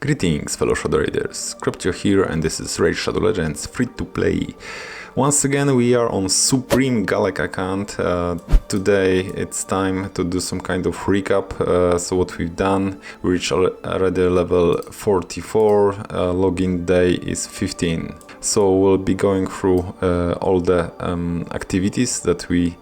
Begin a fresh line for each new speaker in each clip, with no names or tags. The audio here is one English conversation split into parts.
Greetings, fellow Shadow Raiders, Crypt here, and this is Raid Shadow Legends free to play. Once again we are on Supreme Galek account. Today it's time to do some kind of recap. So what we've done, we reached already level 44, login day is 15. So we'll be going through all the activities that we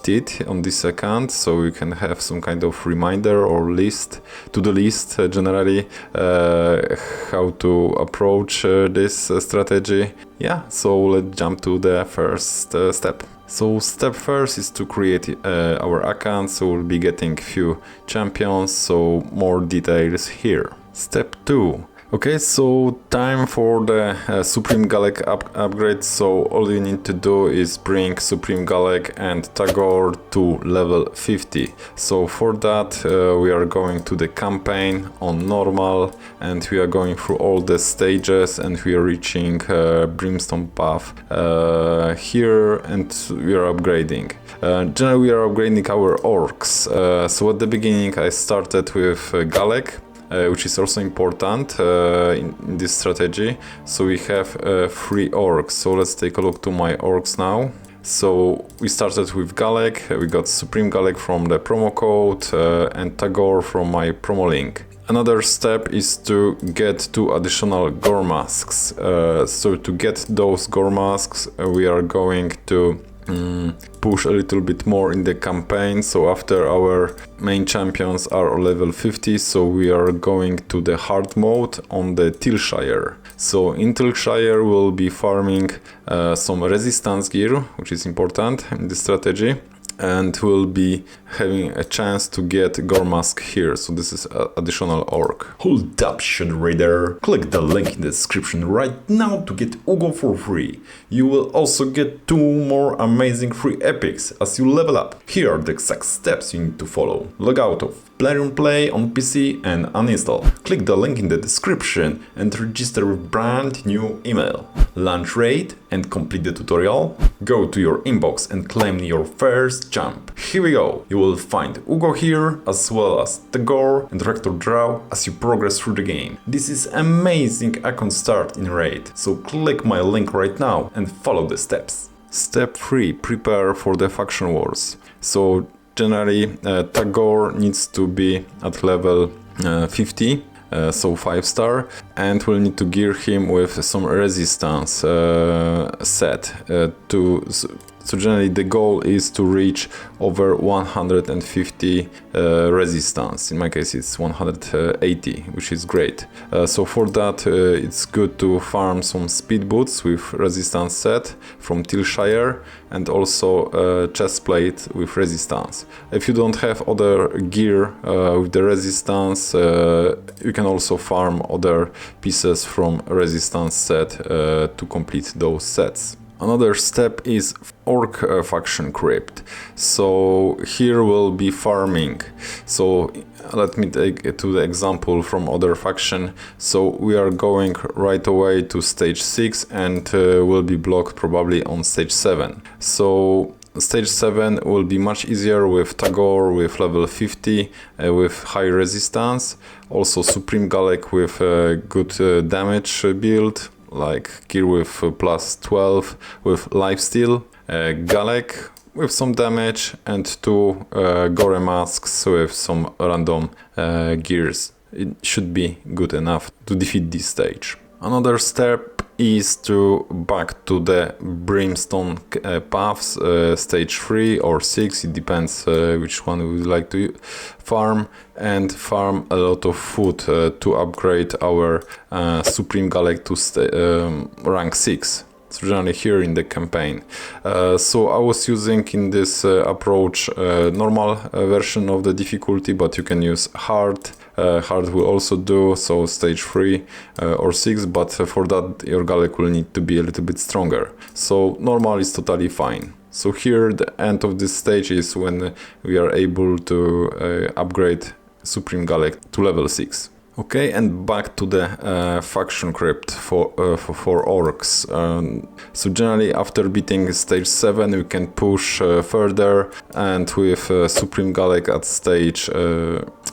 did on this account, so we can have some kind of reminder or list, to-do list generally, how to approach this strategy. Yeah, so let's jump to the first step. So step first is to create our account, so we'll be getting few champions, so more details here. Step 2. Okay, so time for the Supreme Galek upgrade. So all you need to do is bring Supreme Galek and Tagoar to level 50. So for that we are going to the campaign on normal, and we are going through all the stages, and we are reaching Brimstone Path here, and we are upgrading. Generally we are upgrading our orcs. So at the beginning I started with Galek, which is also important in this strategy. So we have 3 orcs. So let's take a look to my orcs now. So we started with Galek, we got Supreme Galek from the promo code and Tagoar from my promo link. Another step is to get 2 additional gore masks. So to get those gore masks we are going to push a little bit more in the campaign. So after our main champions are level 50, so we are going to the hard mode on the Tilshire. So in Tilshire we'll be farming some resistance gear, which is important in this strategy, and we'll be having a chance to get gore mask here. So this is additional orc.
Hold up, Shadow Raider. Click the link in the description right now to get Uugo for free. You will also get 2 more amazing free epics as you level up. Here are the exact steps you need to follow. Log out of Plarium Play on PC and uninstall. Click the link in the description and register with brand new email. Launch raid and complete the tutorial. Go to your inbox and claim your first jump. Here we go. You will find Uugo here, as well as Tagoar and Rector Drath as you progress through the game. This is amazing account start in raid, so click my link right now and follow the steps.
Step 3. Prepare for the faction wars. So generally Tagoar needs to be at level 50. So 5-star, and we'll need to gear him with some resistance set so generally the goal is to reach over 150 resistance. In my case it's 180, which is great. So for that it's good to farm some speed boots with resistance set from Tilshire, and also chest plate with resistance. If you don't have other gear with the resistance, you can also farm other pieces from resistance set to complete those sets. Another step is Orc Faction Crypt. So here we'll be farming. So let me take to the example from other faction. So we are going right away to stage 6, and will be blocked probably on stage 7. So stage 7 will be much easier with Tagoar with level 50 with high resistance. Also Supreme Galek with good damage build, like gear with plus 12 with lifesteal, Galek with some damage, and 2 gore masks with some random gears. It should be good enough to defeat this stage. Another step is to back to the Brimstone paths, stage 3 or 6, it depends which one we would like to farm, and farm a lot of food to upgrade our Supreme Galek to rank 6. So generally here in the campaign. So I was using in this approach normal version of the difficulty, but you can use hard. Hard will also do, so stage 3 or 6, but for that your Galek will need to be a little bit stronger. So normal is totally fine. So here the end of this stage is when we are able to upgrade Supreme Galek to level 6. Okay, and back to the faction crypt for orcs. So generally after beating stage 7 we can push further, and with Supreme Galek at stage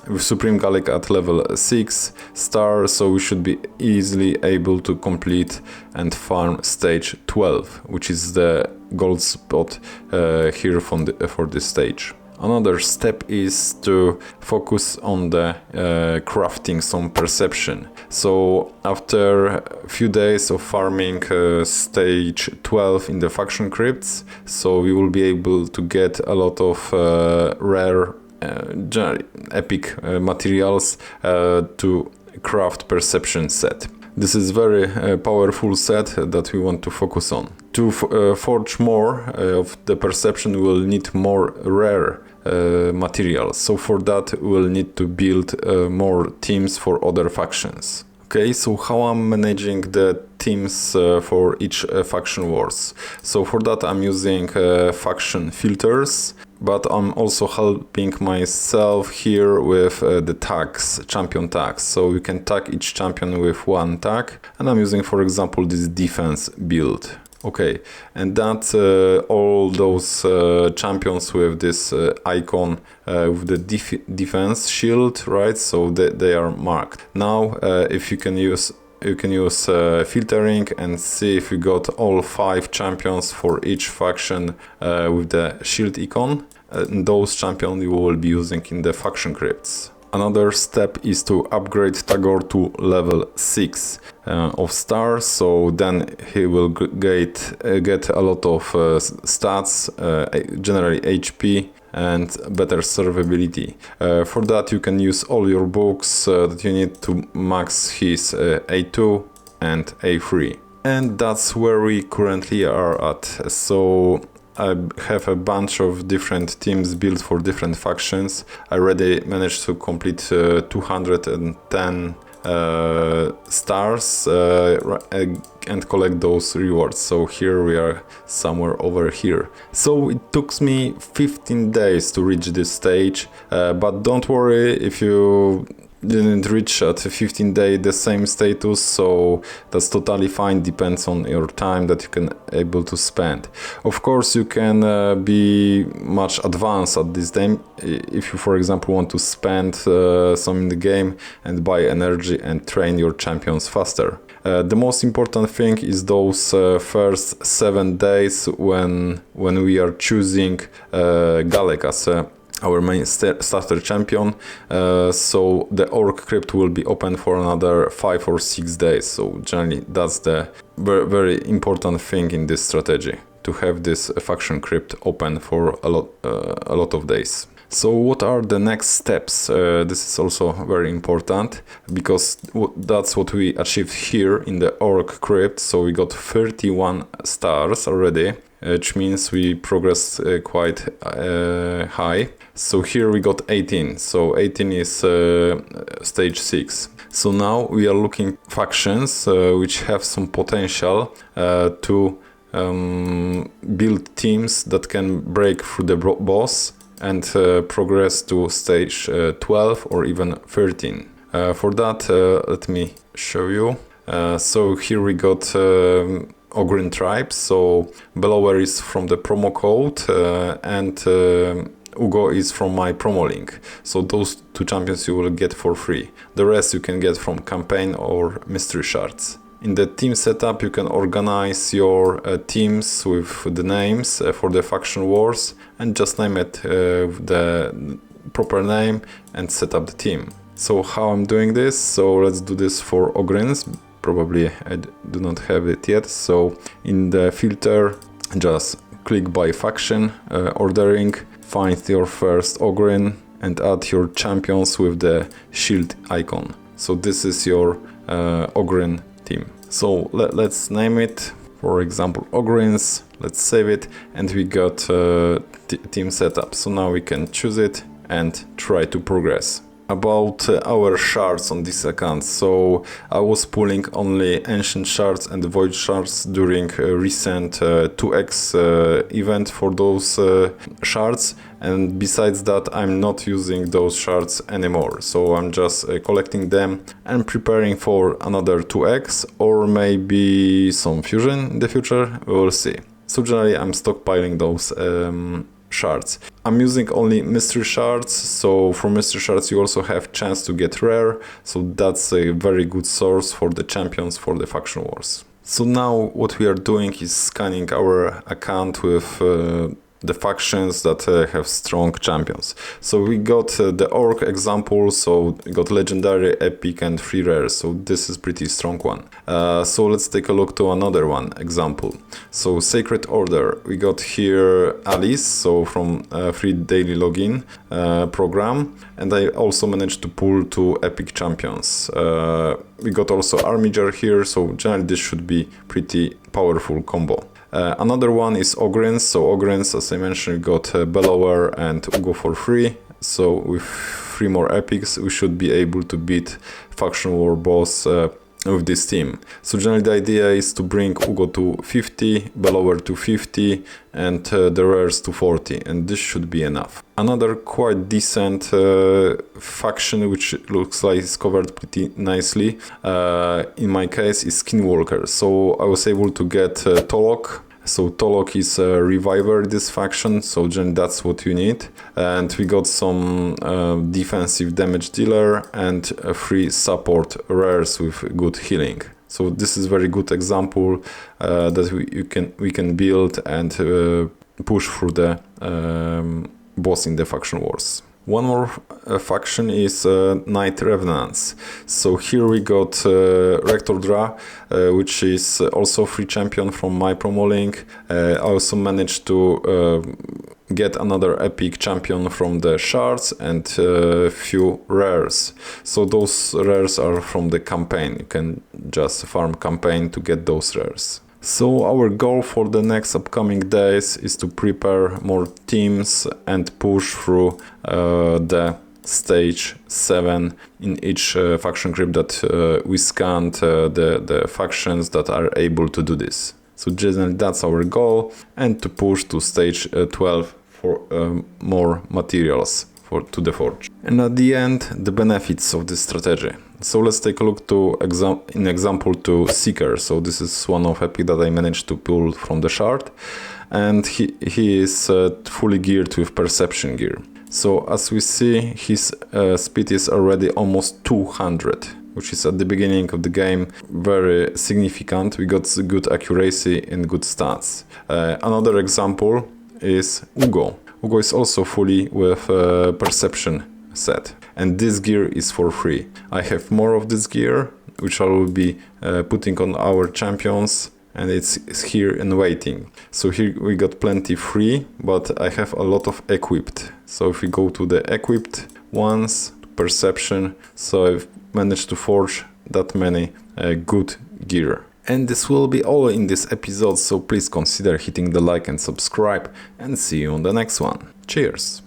with Supreme Galek at level 6 star, so we should be easily able to complete and farm stage 12, which is the gold spot here for this stage. Another step is to focus on the crafting some perception. So after a few days of farming stage 12 in the faction crypts, so we will be able to get a lot of rare epic materials to craft perception set. This is very powerful set that we want to focus on. To forge more of the perception, we will need more rare materials. So for that we will need to build more teams for other factions. Okay, so how I'm managing the teams for each faction wars. So for that I'm using faction filters, but I'm also helping myself here with the tags, champion tags. So you can tag each champion with one tag, and I'm using, for example, this defense build. Okay, and that's all those champions with this icon with the defense shield, right? So they are marked. Now, if you can use filtering and see if you got all 5 champions for each faction with the shield icon. And those champions you will be using in the faction crypts. Another step is to upgrade Tagoar to level 6 of stars, so then he will get a lot of stats, generally HP and better survivability. For that you can use all your books that you need to max his A2 and A3. And that's where we currently are at. So I have a bunch of different teams built for different factions. I already managed to complete 210 stars and collect those rewards. So here we are somewhere over here. So it took me 15 days to reach this stage, but don't worry if you didn't reach at 15 day the same status, so that's totally fine, depends on your time that you can able to spend. Of course you can be much advanced at this game if you, for example, want to spend some in the game and buy energy and train your champions faster. The most important thing is those first 7 days when we are choosing Galek as our main starter champion, so the Orc Crypt will be open for another 5 or 6 days. So generally that's the very important thing in this strategy, to have this faction crypt open for a lot of days. So what are the next steps? This is also very important, because that's what we achieved here in the Orc Crypt. So we got 31 stars already, which means we progressed quite high. So here we got 18, so 18 is stage 6. So now we are looking factions which have some potential to build teams that can break through the boss and progress to stage 12 or even 13. For that, let me show you. So here we got Ogryn tribes, so Bellower is from the promo code and Uugo is from my promo link. So those 2 champions you will get for free. The rest you can get from campaign or mystery shards. In the team setup you can organize your teams with the names for the faction wars and just name it with the proper name and set up the team. So how I'm doing this? So let's do this for Ogryns. Probably I do not have it yet. So in the filter just click by faction, ordering, find your first Ogryn and add your champions with the shield icon. So this is your Ogryn team. So let's name it, for example, Ogryns. Let's save it, and we got team setup. So now we can choose it and try to progress. About our shards on this account. So I was pulling only ancient shards and void shards during a recent 2x event for those shards, and besides that I'm not using those shards anymore. So I'm just collecting them and preparing for another 2x or maybe some fusion in the future, we will see. So generally I'm stockpiling those shards. I'm using only mystery shards, so for mystery shards you also have chance to get rare, so that's a very good source for the champions for the faction wars. So now what we are doing is scanning our account with the factions that have strong champions. So we got the Orc example, so we got legendary, epic and free rare, so this is pretty strong one. So let's take a look to another one example. So Sacred Order, we got here Alice, so from free daily login program, and I also managed to pull 2 epic champions. We got also Armiger here, so generally this should be pretty powerful combo. Another one is Ogrins, so Ogrins, as I mentioned, got Bellower and Uugo for free, so with 3 more epics we should be able to beat Faction War boss with this team. So generally the idea is to bring Uugo to 50, Bellower to 50 and the rares to 40, and this should be enough. Another quite decent faction which looks like it's covered pretty nicely in my case is Skinwalker. So I was able to get Tolok. So Tolok is a reviver this faction, so generally that's what you need. And we got some defensive damage dealer and free support rares with good healing. So this is very good example that we can build and push through the boss in the faction wars. One more faction is Night Revenants. So here we got Rector Drath, which is also free champion from my promo link. I also managed to get another epic champion from the shards and few rares. So those rares are from the campaign. You can just farm campaign to get those rares. So our goal for the next upcoming days is to prepare more teams and push through the stage 7 in each faction crypt that we scanned the factions that are able to do this. So generally that's our goal, and to push to stage 12 for more materials to the forge. And at the end, the benefits of this strategy. So let's take a look to example to Seeker. So this is one of epic that I managed to pull from the shard, and he is fully geared with perception gear. So as we see, his speed is already almost 200, which is at the beginning of the game very significant. We got good accuracy and good stats. Another example is Uugo. Uugo is also fully with perception set, and this gear is for free. I have more of this gear, which I will be putting on our champions, and it's here and waiting. So here we got plenty free, but I have a lot of equipped. So if we go to the equipped ones, perception, so I've managed to forge that many good gear. And this will be all in this episode, so please consider hitting the like and subscribe, and see you on the next one. Cheers!